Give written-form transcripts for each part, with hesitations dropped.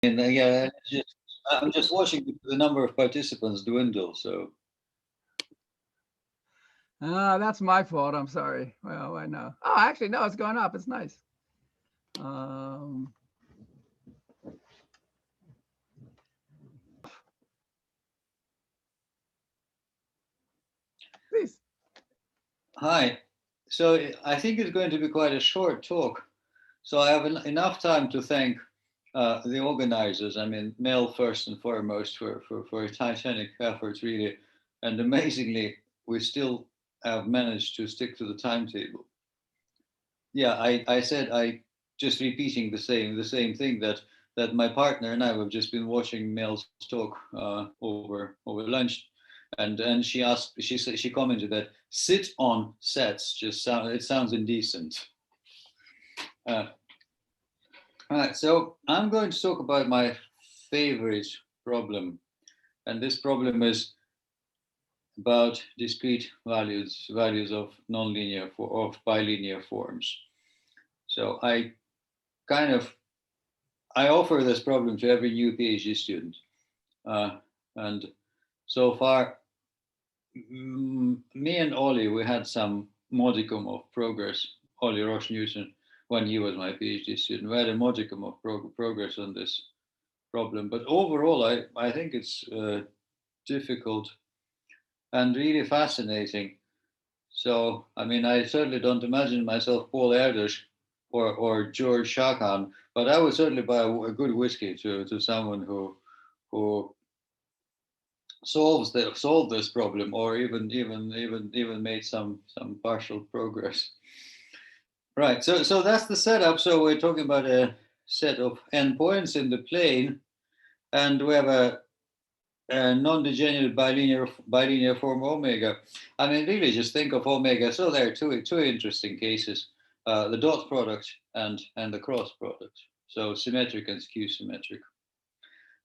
And yeah, I'm just watching the number of participants dwindle. So That's my fault. I'm sorry. Well, I know. Oh, actually, no, it's going up. It's nice. Um, Please. hi. So I think it's going to be quite a short talk. So I have enough time to thank the organizers. I mean, Mel first and foremost for titanic efforts, really. And amazingly, we still have managed to stick to the timetable. Yeah, I said I just repeating the same thing that my partner and I have just been watching Mel's talk over lunch, and she asked she commented that sit on sets just sounds indecent. Uh, all right, so I'm going to talk about my favorite problem, and this problem is about discrete values of nonlinear of bilinear forms. So kind of I offer this problem to every new PhD student, uh, and so far, me and Ollie, we had some modicum of progress. Ollie Roche Newton, when he was my PhD student, we had a modicum of progress on this problem. But overall, I think it's difficult and really fascinating. So, I mean, I certainly don't imagine myself Paul Erdős or George Shakan, but I would certainly buy a good whiskey to someone who solved this problem or even made some partial progress. Right. So that's the setup. So we're talking about a set of endpoints in the plane, and we have a non-degenerate bilinear form omega. I mean, really, just think of omega. So there are two interesting cases: the dot product and the cross product. So symmetric and skew symmetric.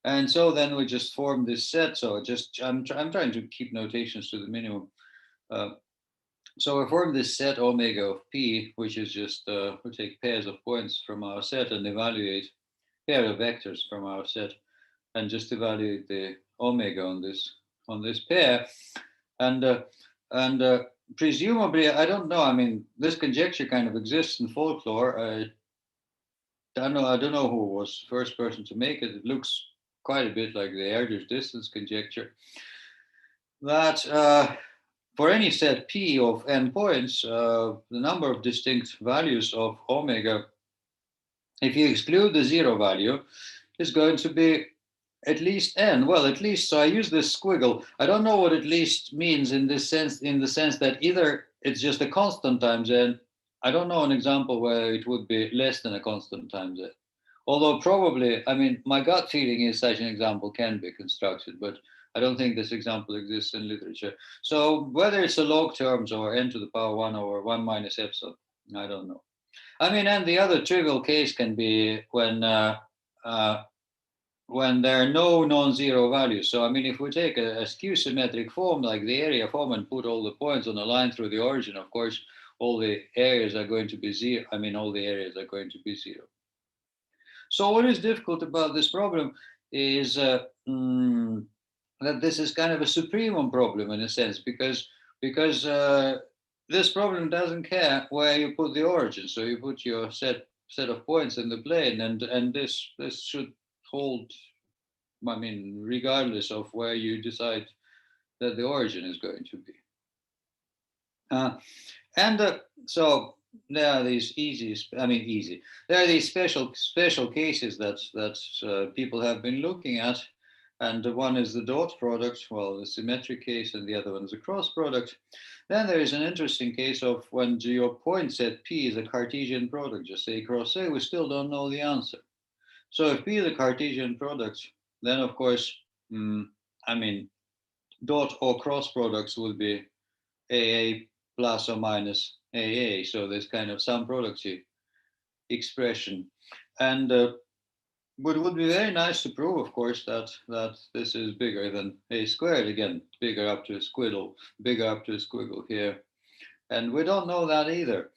And so then we just form this set. So just I'm trying to keep notations to the minimum. Uh, so we form this set omega of p, which is just we take pairs of points from our set and evaluate pair of vectors from our set, and just evaluate the omega on this pair, and presumably I don't know. I mean, this conjecture kind of exists in folklore. I don't know who was the first person to make it. It looks quite a bit like the Erdős distance conjecture. That for any set p of n points, the number of distinct values of omega, if you exclude the zero value, is going to be at least n. Well, at least, so I use this squiggle. I don't know what at least means in this sense, in the sense that either it's just a constant times n. I don't know an example where it would be less than a constant times n. Although probably, I mean, my gut feeling is such an example can be constructed, but I don't think this example exists in literature. So whether it's a log terms or n to the power 1 or 1 minus epsilon, I don't know. I mean, and the other trivial case can be when there are no non-zero values. So I mean, if we take a skew symmetric form like the area form and put all the points on a line through the origin, of course, all the areas are going to be zero. I mean, all the areas are going to be zero. So what is difficult about this problem is that this is kind of a supremum problem in a sense, because this problem doesn't care where you put the origin. So you put your set of points in the plane, and this should hold. I mean, regardless of where you decide that the origin is going to be. Uh, and so there are these easy. There are these special cases that people have been looking at, and one is the dot product, well, the symmetric case, and the other one is a cross product. Then there is an interesting case of when your point set P is a Cartesian product, just say cross A, we still don't know the answer. So if P is a Cartesian product, then of course, I mean, dot or cross products will be AA plus or minus AA. So there's kind of some productive expression. And but it would be very nice to prove, of course, that this is bigger than A squared. Again, bigger up to a squiggle, bigger up to a squiggle here. And we don't know that either.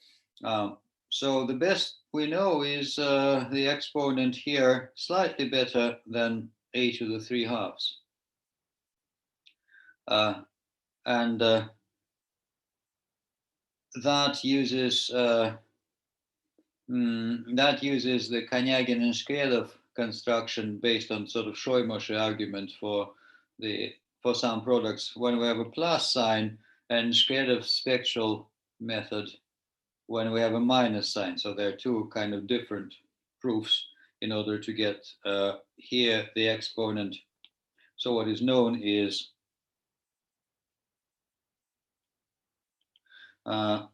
So the best we know is the exponent here slightly better than a to the 3/2. And that uses the Kanyagin and Shkredov construction based on sort of Shoy-Moshe argument for some products when we have a plus sign, and Shkredov spectral method when we have a minus sign. So there are two kind of different proofs in order to get here the exponent. So what is known is a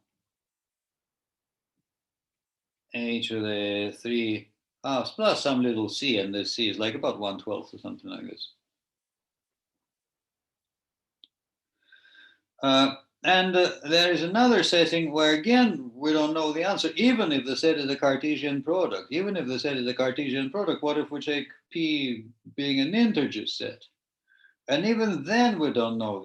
to the 3/2 plus some little c, and this c is like about 1/12 or something like this. And there is another setting where, again, we don't know the answer, even if the set is a Cartesian product. Even if the set is a Cartesian product, what if we take P being an integer set? And even then, we don't know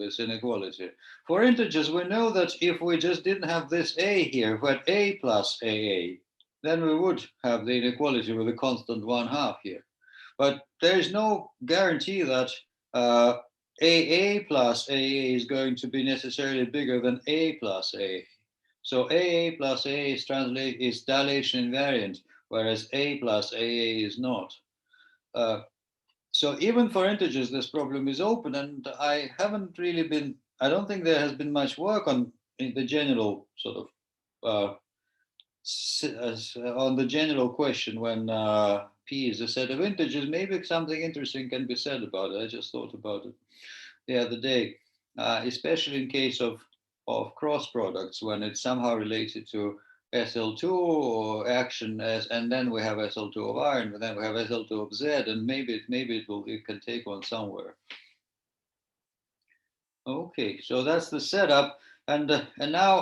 this inequality. For integers, we know that if we just didn't have this a here, if we had a plus aa, then we would have the inequality with a constant 1/2 here. But there is no guarantee that AA plus AA is going to be necessarily bigger than A plus AA. So AA plus AA is dilation invariant, whereas A plus AA is not. So even for integers, this problem is open, and I don't think there has been much work on the general sort of on the general question when P is a set of integers. Maybe something interesting can be said about it. I just thought about it the other day, especially in case of cross products when it's somehow related to SL2 or action as, and then we have SL2 of R, and then we have SL2 of Z, and maybe it can take one somewhere. Okay, so that's the setup, and now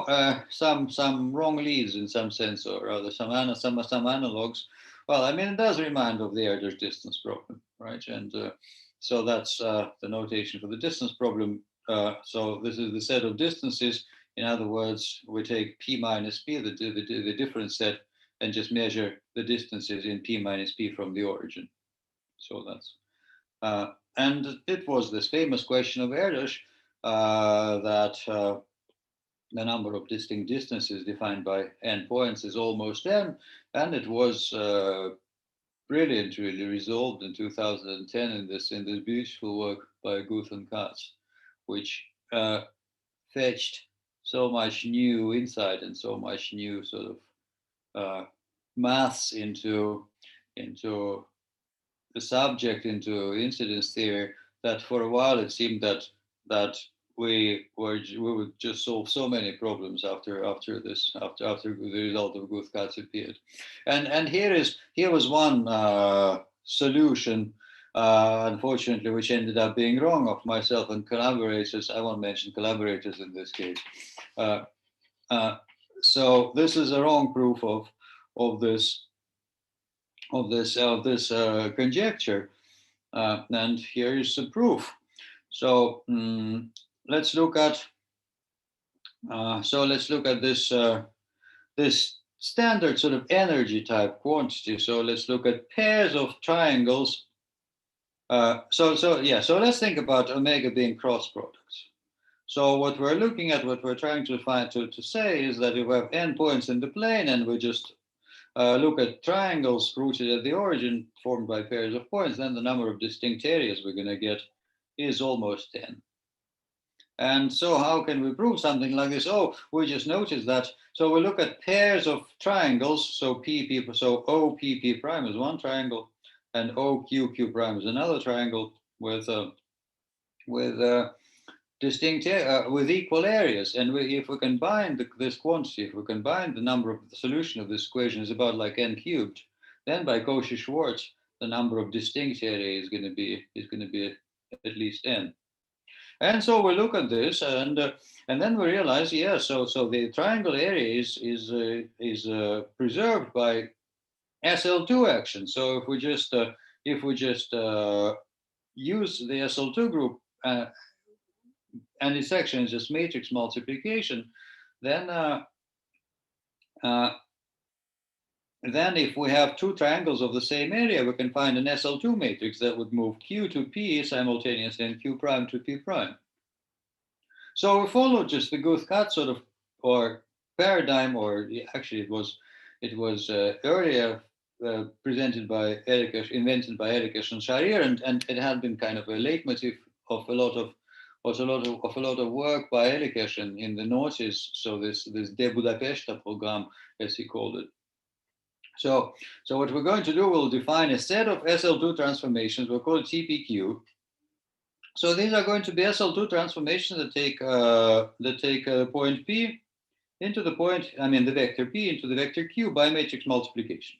some wrong leads in some sense, or rather some analogs. Well, I mean, it does remind of the Erdős distance problem, right? And so that's the notation for the distance problem. So this is the set of distances. In other words, we take P minus P, the difference set, and just measure the distances in P minus P from the origin. So that's, and it was this famous question of Erdős that the number of distinct distances defined by n points is almost n, and it was brilliantly resolved in 2010 in this beautiful work by Guth and Katz, which fetched so much new insight and so much new sort of maths into the subject, into incidence theory, that for a while it seemed that we would just solve so many problems after the result of Guth-Katz appeared, and here was one solution, unfortunately, which ended up being wrong, of myself and collaborators. I won't mention collaborators in this case. So this is a wrong proof of this conjecture, and here is the proof. So let's look at this standard sort of energy type quantity. So let's look at pairs of triangles. So let's think about omega being cross products. So what we're looking at, what we're trying to say is that if we have n points in the plane and we just look at triangles rooted at the origin formed by pairs of points, then the number of distinct areas we're going to get is almost 10. And so how can we prove something like this? Oh, we just noticed that. So we look at pairs of triangles. So so OPP prime is one triangle, and OQQ prime is another triangle with distinct with equal areas. And if we combine this quantity, if we combine the number of the solution of this equation is about like n cubed, then by Cauchy-Schwarz, the number of distinct areas is going to be at least n. And so we look at this, and then we realize, yeah, so the triangle area is preserved by SL2 action. So if we just use the SL2 group and its action is just matrix multiplication, then then if we have two triangles of the same area, we can find an SL2 matrix that would move Q to P simultaneously and Q prime to P prime. So we follow just the Guth-Katt sort of or paradigm, or actually it was earlier invented by Erikes and Sharir, and it had been kind of a leitmotif of a lot of work by Erikes in the noughties. So this De Budapesta program, as he called it. So what we're going to do, we'll define a set of SL2 transformations. We'll call it TPQ. So these are going to be SL2 transformations that take point P into the point, the vector P into the vector Q by matrix multiplication.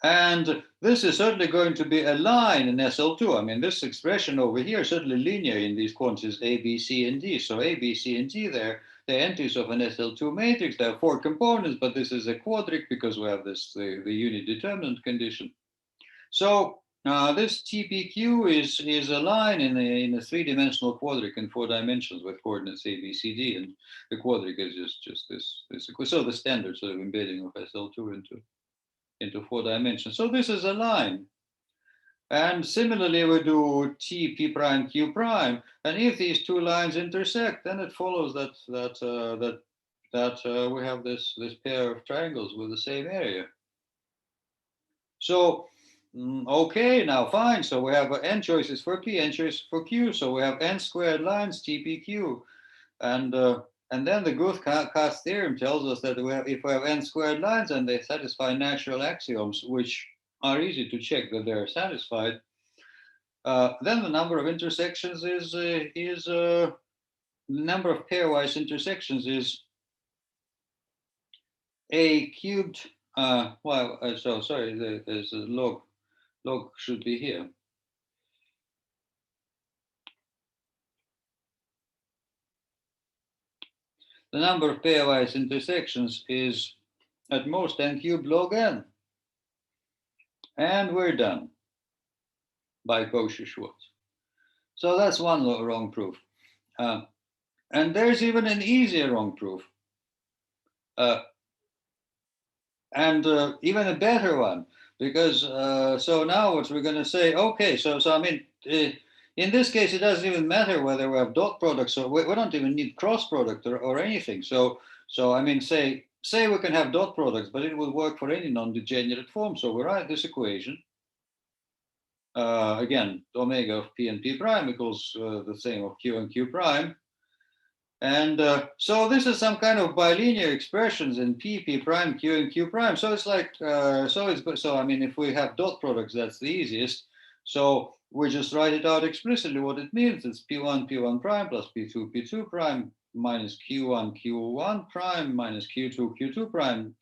And this is certainly going to be a line in SL2. This expression over here is certainly linear in these quantities A, B, C, and D. So A, B, C, and D they're entries of an SL2 matrix. There are four components, but this is a quadric because we have the unit determinant condition. So this TPQ is a line in a three-dimensional quadric in 4 dimensions with coordinates A, B, C, D, and the quadric is just this. So the standard sort of embedding of SL2 into 4 dimensions. So this is a line. And similarly, we do T, P prime, Q prime. And if these two lines intersect, then it follows that we have this pair of triangles with the same area. So, okay, now fine. So we have n choices for P, n choices for Q. So we have n squared lines, TPQ. And then the Guth-Katt theorem tells us that if we have n squared lines and they satisfy natural axioms, which are easy to check that they're satisfied, then the number of intersections is the number of pairwise intersections is a cubed. So sorry, there's a log should be here. The number of pairwise intersections is at most n cubed log n. And we're done by Cauchy-Schwarz. So that's one wrong proof. And there's even an easier wrong proof. And even a better one, because so now what we're going to say, okay, so in this case, it doesn't even matter whether we have dot products, or we don't even need cross product or anything. So say we can have dot products, but it will work for any non-degenerate form. So we write this equation. Again, omega of P and P prime equals the same of Q and Q prime. And so this is some kind of bilinear expressions in P, P prime, Q, and Q prime. So it's like, if we have dot products, that's the easiest. So we just write it out explicitly what it means. It's P1, P1 prime plus P2, P2 prime minus Q1, Q1 prime minus Q2, Q2 prime.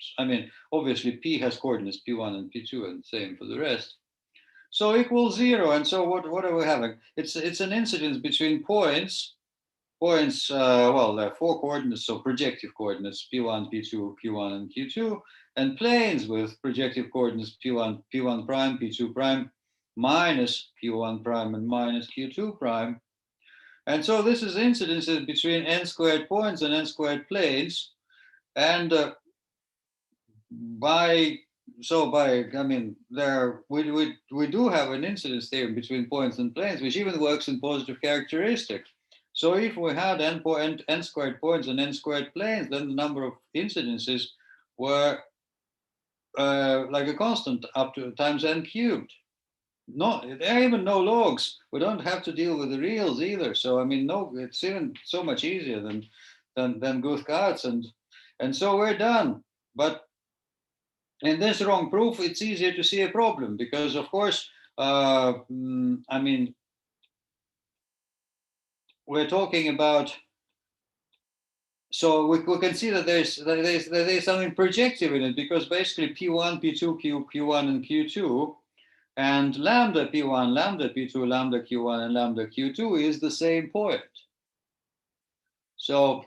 Obviously P has coordinates P1 and P2 and same for the rest. So equals 0. And so what are we having? It's an incidence between points, there are 4 coordinates, so projective coordinates P1, P2, Q1, and Q2, and planes with projective coordinates P1 prime, P2 prime, minus Q1 prime, and minus Q2 prime. And so this is incidences between n squared points and n squared planes. And we do have an incidence theorem between points and planes, which even works in positive characteristics. So if we had n squared points and n squared planes, then the number of incidences were like a constant up to times n cubed. There are even no logs. We don't have to deal with the reals either. So it's even so much easier than Guth-Katt's, and so we're done. But in this wrong proof, it's easier to see a problem because, of course, we're talking about. So we can see that there's something projective in it because basically P1, P2, Q1, and Q2, and lambda P1, lambda P2, lambda Q1, and lambda Q2 is the same point. So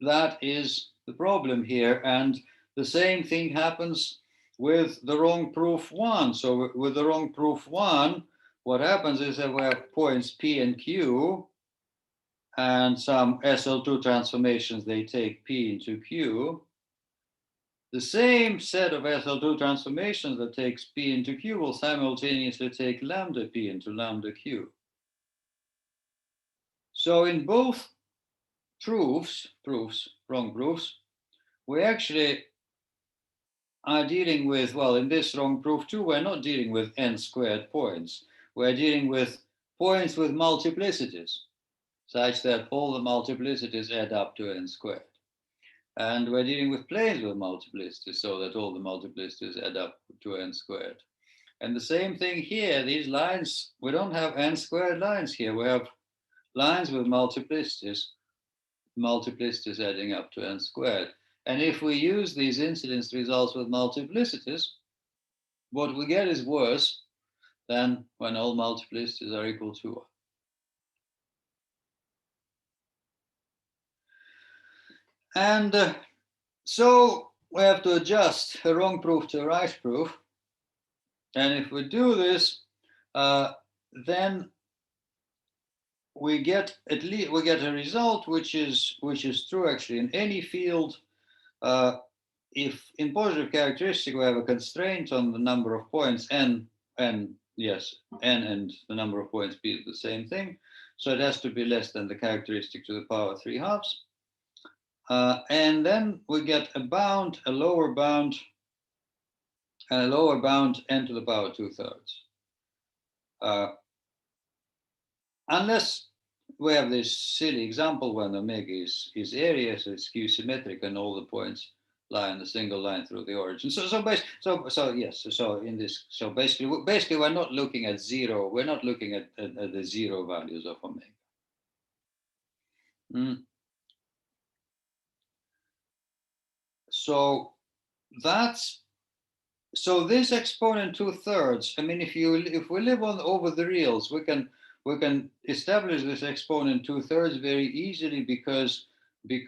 that is the problem here, and the same thing happens with the wrong proof 1. So with the wrong proof 1, what happens is that we have points P and Q, and some SL2 transformations, they take P into Q. the same set of SL2 transformations that takes P into Q will simultaneously take lambda P into lambda Q. So in both wrong proofs, we actually are dealing with, well, in this wrong proof too, we're not dealing with n squared points. We're dealing with points with multiplicities, such that all the multiplicities add up to n squared. And we're dealing with planes with multiplicities, so that all the multiplicities add up to n squared. And the same thing here, these lines, we don't have n squared lines here. We have lines with multiplicities adding up to n squared. And if we use these incidence results with multiplicities, what we get is worse than when all multiplicities are equal to 1. And so we have to adjust a wrong proof to a right proof. And if we do this, then we get a result which is true actually in any field. If in positive characteristic we have a constraint on the number of points n and the number of points p is the same thing, so it has to be less than the characteristic to the power 3/2. And then we get a lower bound, and a lower bound n to the power 2/3. Unless we have this silly example when omega is area, so it's Q symmetric and all the points lie in a single line through the origin. So basically we're not looking at zero. We're not looking at the zero values of omega. So this exponent 2/3. I mean, if we live on over the reals, we can establish this exponent 2/3 very easily because we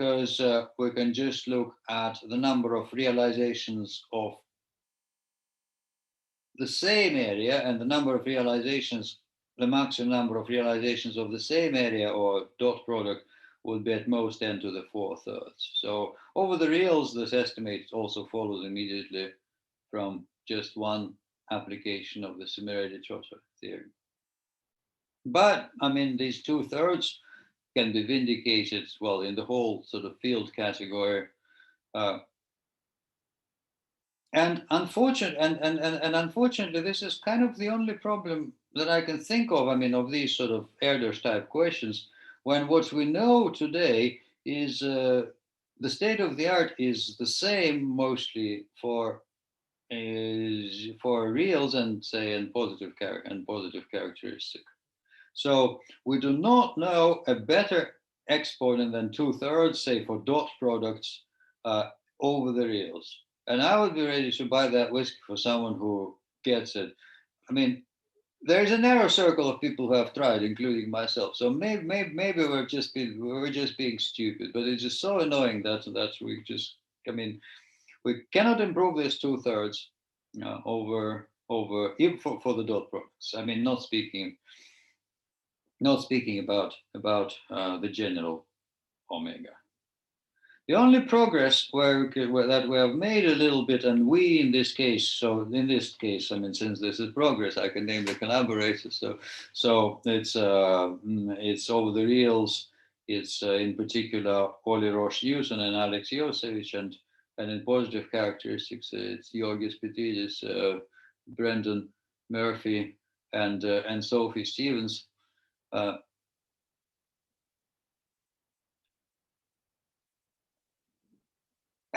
can just look at the number of realizations of the same area and the number of realizations, the maximum number of realizations of the same area or dot product would be at most n to the 4/3. So over the reals, this estimate also follows immediately from just one application of the similarity-Trotter theorem. But I mean, these 2/3 can be vindicated, well, in the whole sort of field category. And unfortunately, this is kind of the only problem that I can think of, I mean, of these sort of Erdős type questions, when what we know today is the state of the art is the same mostly for reals and say and positive characteristic. So we do not know a better exponent than 2/3, say for dot products over the reals. And I would be ready to buy that whiskey for someone who gets it. I mean, there's a narrow circle of people who have tried, including myself. So maybe we're just being stupid, but it's just so annoying that we just, I mean, we cannot improve this 2/3 over even for the dot products. I mean, not speaking about the general omega. The only progress where that we have made a little bit, and we in this case, I mean, since this is progress, I can name the collaborators. So it's over the reals. It's in particular Olli Roche-Juuson and Alex Josevich, and in positive characteristics, it's Georgis Petidis, Brendan Murphy, and Sophie Stevens.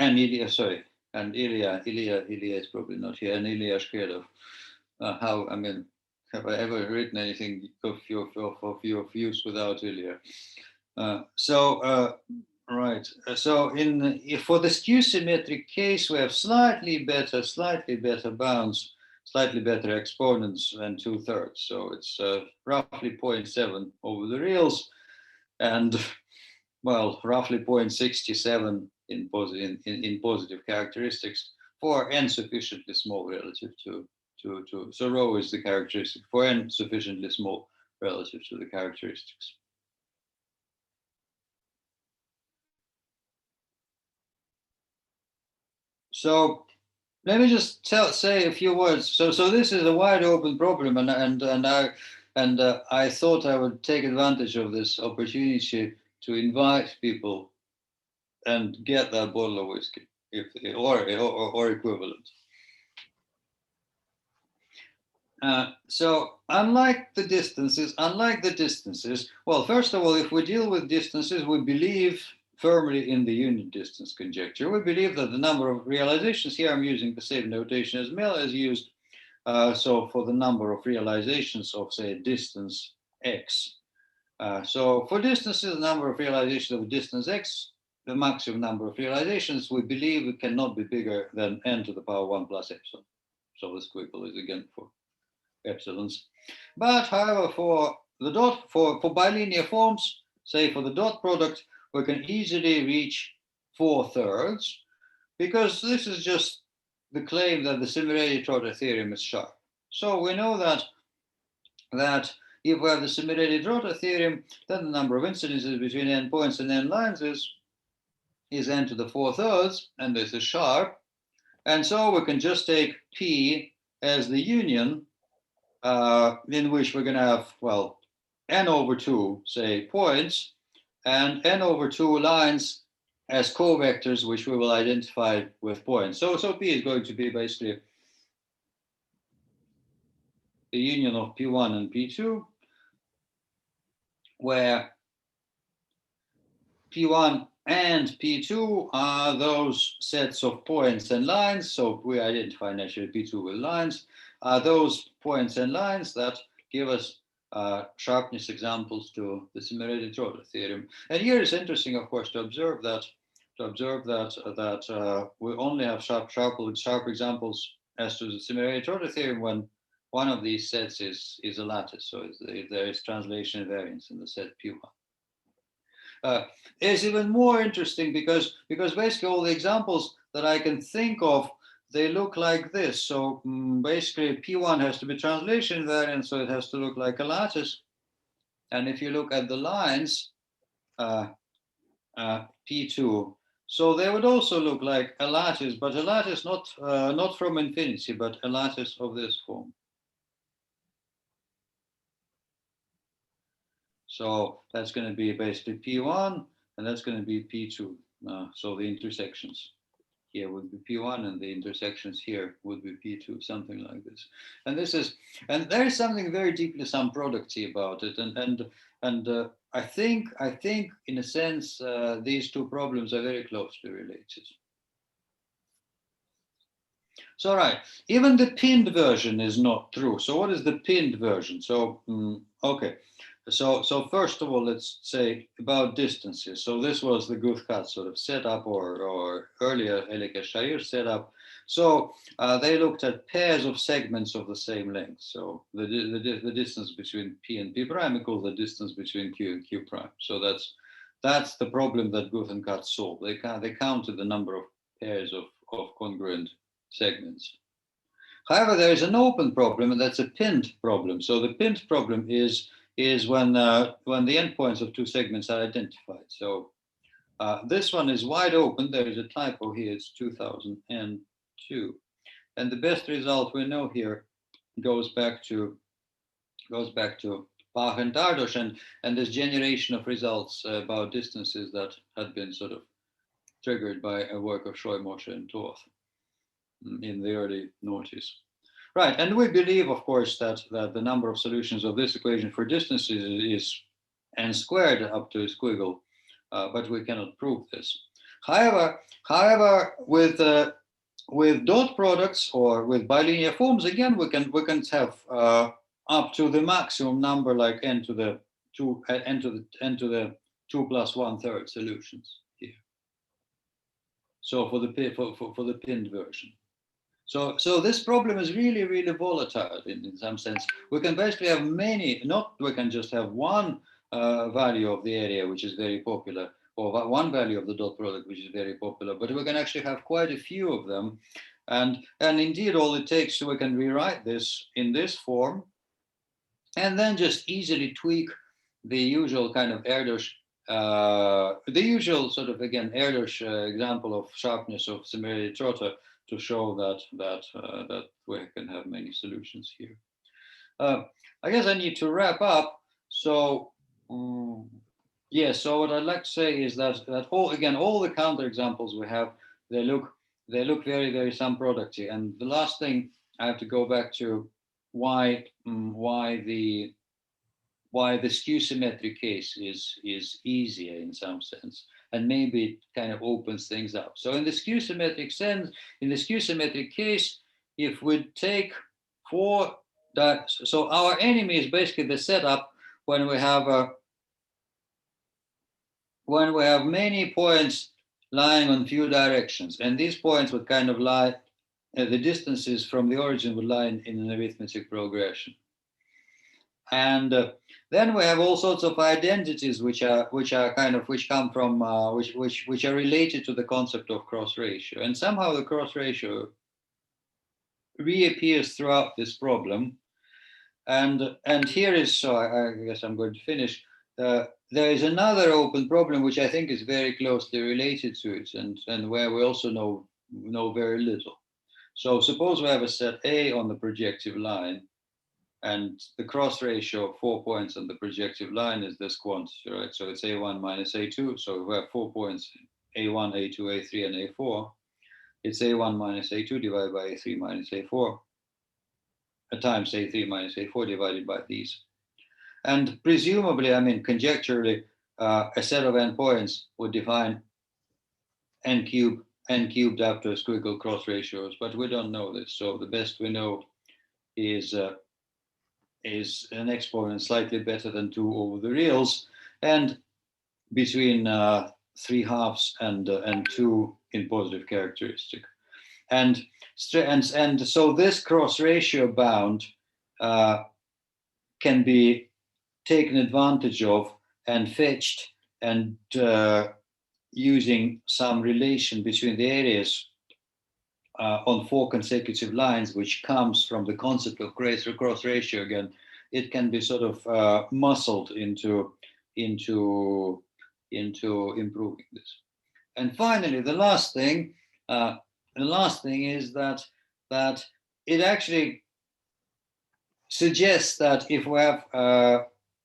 And Ilya is probably not here, and Ilya Shkedov. Have I ever written anything of your views without Ilya? Right. So for the skew symmetric case, we have slightly better bounds, slightly better exponents than 2/3. So it's roughly 0.7 over the reals, and well, roughly 0.67 in positive characteristics for n sufficiently small relative to so rho is the characteristic for n sufficiently small relative to the characteristics. So let me just say a few words. So this is a wide open problem, and I thought I would take advantage of this opportunity to invite people and get that bottle of whiskey, if or equivalent. So unlike the distances, well, first of all, if we deal with distances, we believe firmly in the unit distance conjecture. We believe that the number of realizations, here I'm using the same notation as Mill has used, so for the number of realizations of, say, distance x. So for distances, the number of realizations of distance x, the maximum number of realizations, we believe it cannot be bigger than n to the power 1 plus epsilon. So the squiggle is again for epsilons. But however, for the dot, for bilinear forms, say for the dot product, we can easily reach 4/3, because this is just the claim that the simulated-Trotter theorem is sharp. So we know that if we have the simulated-Trotter theorem, then the number of incidences between n points and n lines is n to the 4/3, and this is sharp. And so we can just take P as the union, in which we're going to have, well, n over 2, say, points, and n over 2 lines as covectors, which we will identify with points. So P is going to be basically the union of P1 and P2, where P1 and P2 are those sets of points and lines. So we identify naturally P2 with lines, are those points and lines that give us sharpness examples to the simulated-Trotter theorem. And here it's interesting, of course, to observe that we only have sharp examples as to the simulated-Trotter theorem when one of these sets is a lattice. So there is translation invariance in the set P1. It's even more interesting because basically all the examples that I can think of, they look like this. So basically P1 has to be translation invariant, so it has to look like a lattice. And if you look at the lines, P2, so they would also look like a lattice, but a lattice not from infinity, but a lattice of this form. So that's going to be basically P1, and that's going to be P2. So the intersections here would be P1, and the intersections here would be P2, something like this. And there is something very deeply sum producty about it. And I think in a sense these two problems are very closely related. So right, even the pinned version is not true. So what is the pinned version? So okay. So first of all, let's say about distances. So this was the Guth-Katz sort of setup, or earlier Elekes-Shahir setup. So they looked at pairs of segments of the same length. So the distance between P and P prime equals the distance between Q and Q prime. So that's the problem that Guth and Katz solved. They counted the number of pairs of congruent segments. However, there is an open problem, and that's a pinned problem. So the pinned problem is when the endpoints of two segments are identified. So this one is wide open. There is a typo here. It's 2002, and the best result we know here goes back to Bach and Dardosh, and this generation of results about distances that had been sort of triggered by a work of Scheu, Moshe, and Torth in the early noughties. Right, and we believe, of course, that the number of solutions of this equation for distances is n squared up to a squiggle, but we cannot prove this. However, with dot products or with bilinear forms, again, we can have up to the maximum number, like n to the 2 plus 1/3 solutions here. So for the pinned version. So this problem is really, really volatile in some sense. We can basically have we can just have one value of the area, which is very popular, or one value of the dot product, which is very popular, but we can actually have quite a few of them. And indeed, all it takes, so we can rewrite this in this form, and then just easily tweak the usual kind of Erdős, the usual sort of, again, Erdős example of sharpness of simulated-Trotter. show that we can have many solutions here. I guess I need to wrap up. So yeah, so what I'd like to say is that all the counterexamples we have, they look very, very sum producty. And the last thing I have to go back to why the skew symmetric case is easier in some sense, and maybe it kind of opens things up. So in the skew symmetric sense, in the skew symmetric case, if we take so our enemy is basically the setup when we have many points lying on few directions, and these points would kind of lie, the distances from the origin would lie in an arithmetic progression. And then we have all sorts of identities which come from which are related to the concept of cross ratio, and somehow the cross ratio reappears throughout this problem. And here is, so I guess I'm going to finish. There is another open problem which I think is very closely related to it, and where we also know very little. So suppose we have a set A on the projective line, and the cross ratio of 4 points on the projective line is this quantity, right? So it's A1 minus A2. So we have 4 points, A1, A2, A3, and A4. It's A1 minus A2 divided by A3 minus A4 times A3 minus A4 divided by these. And presumably, I mean, conjecturally, a set of n points would define n cubed after squiggle cross ratios, but we don't know this. So the best we know is an exponent slightly better than 2 over the reals, and between 3 halves and 2 in positive characteristic. And so this cross ratio bound can be taken advantage of and fetched, and using some relation between the areas on 4 consecutive lines, which comes from the concept of cross ratio again, it can be sort of muscled into improving this. And finally, the last thing is that it actually suggests that if we have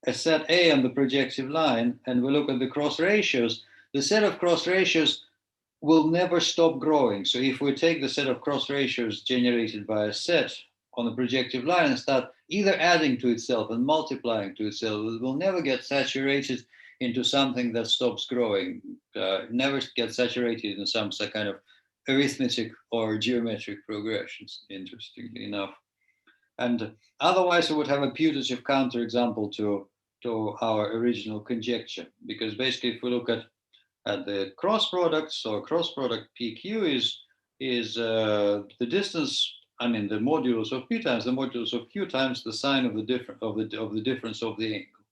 a set A on the projective line and we look at the cross ratios, the set of cross ratios will never stop growing. So if we take the set of cross ratios generated by a set on the projective line and start either adding to itself and multiplying to itself, it will never get saturated into something that stops growing, never get saturated in some kind of arithmetic or geometric progressions, interestingly enough. And otherwise, we would have a putative counterexample to our original conjecture, because basically, if we look at the cross product, so cross product PQ is the distance. I mean, the modulus of P times the modulus of Q times the sine of the difference of the angle.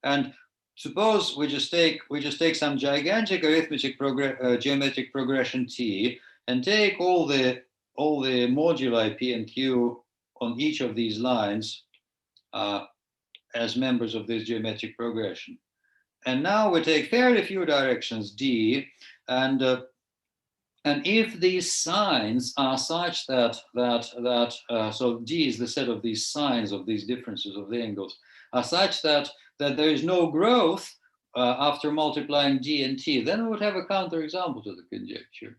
And suppose we just take some gigantic arithmetic geometric progression T, and take all the moduli P and Q on each of these lines as members of this geometric progression. And now we take fairly few directions D, and if these signs are such that so D is the set of these signs of these differences of the angles, are such that there is no growth after multiplying D and T, then we would have a counterexample to the conjecture.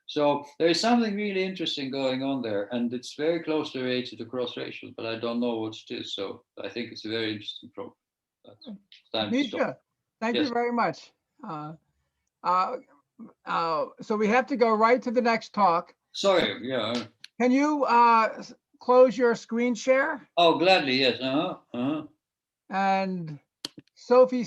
So there is something really interesting going on there, and it's very closely related to cross ratios, but I don't know what it is. So I think it's a very interesting problem. That's time to stop. Misha, thank Yes. you very much. So we have to go right to the next talk. Sorry, yeah. Can you close your screen share? Oh, gladly, yes. And Sophie